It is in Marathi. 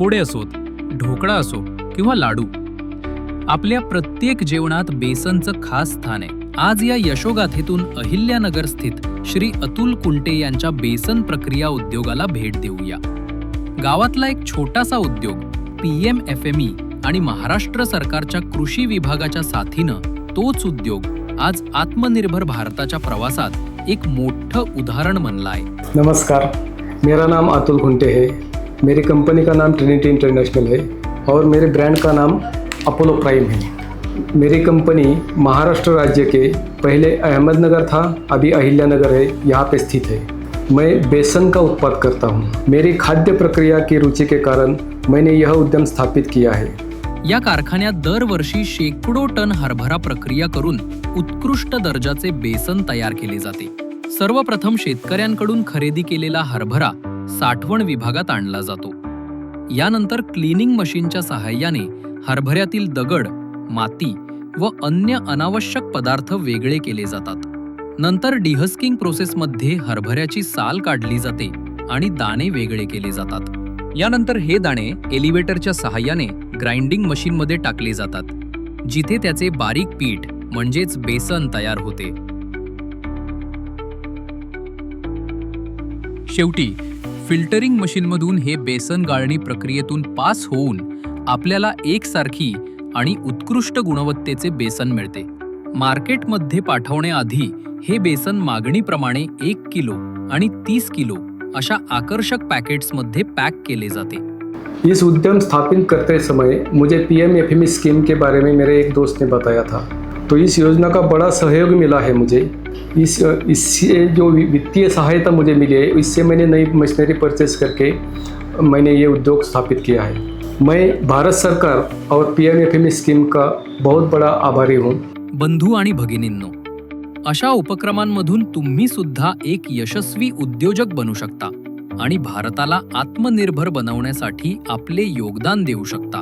पकोडे असोत, ढोकळा असो किंवा लाडू, आपल्या प्रत्येक जेवणात बेसनचं खास स्थान आहे. आज या यशोगाथेतून अहिल्यानगर स्थित श्री अतुल कुंटे यांच्या बेसन प्रक्रिया उद्योगाला भेट देऊया. गावातला एक छोटासा उद्योग PMFME आणि महाराष्ट्र सरकारच्या कृषी विभागाच्या साथीनं तोच उद्योग आज आत्मनिर्भर भारताच्या प्रवासात एक मोठं उदाहरण बनला आहे. नमस्कार, मेरा नाम अतुल कुंटे है. मेरी कंपनी का नाम ट्रिनिटी इंटरनेशनल है और मेरे ब्रांड का नाम अपोलो प्राइम है. मेरी कंपनी महाराष्ट्र राज्य के पहले अहमदनगर था, अभी अहिल्यानगर है, यहाँ पे स्थित है. मैं बेसन का उत्पाद करता हूँ. मेरी खाद्य प्रक्रिया की रुचि के कारण मैंने यह उद्यम स्थापित किया है. या कारखान्यात दरवर्षी शेकडो टन हरभरा प्रक्रिया करून उत्कृष्ट दर्जाचे बेसन तयार केले जाते. सर्वप्रथम शेतकऱ्यांकडून खरेदी केलेला हरभरा साठवण विभागात आणला जातो. यानंतर क्लिनिंग मशीनच्या सहाय्याने हरभऱ्यातील दगड, माती व अन्य अनावश्यक पदार्थ वेगळे केले जातात. नंतर डिहस्किंग प्रोसेसमध्ये हरभऱ्याची साल काढली जाते आणि दाणे वेगळे केले जातात. यानंतर हे दाणे एलिव्हेटरच्या सहाय्याने ग्राइंडिंग मशीनमध्ये टाकले जातात, जिथे त्याचे बारीक पीठ म्हणजेच बेसन तयार होते. शेवटी फिल्टरिंग मशीनमधून हे बेसन गाळणी प्रक्रियेतून पास होऊन आपल्याला एकसारखी आणि उत्कृष्ट गुणवत्तेचे बेसन मिळते. मार्केटमध्ये पाठवण्याआधी हे बेसन मागणीप्रमाणे 1 किलो आणि 30 किलो अशा आकर्षक पॅकेट्समध्ये पॅक केले जाते. इस उद्यम स्थापित करते समय मुझे PMFME स्कीम के बारे में मेरे एक दोस्त ने बताया था, तो इस योजना का बड़ा सहयोग मिला है मुझे. इससे जो वित्तीय सहायता मुझे मिली है, इससे मैंने नई मशीनरी परचेज करके मैंने ये उद्योग स्थापित किया है. मैं भारत सरकार और PMFME स्कीम का बहुत बड़ा आभारी हूँ. बंधू आणि भगिनींनो, अशा उपक्रमांमधून तुम्ही सुद्धा एक यशस्वी उद्योजक बनू शकता आणि भारताला आत्मनिर्भर बनवण्यासाठी आपले योगदान देऊ शकता.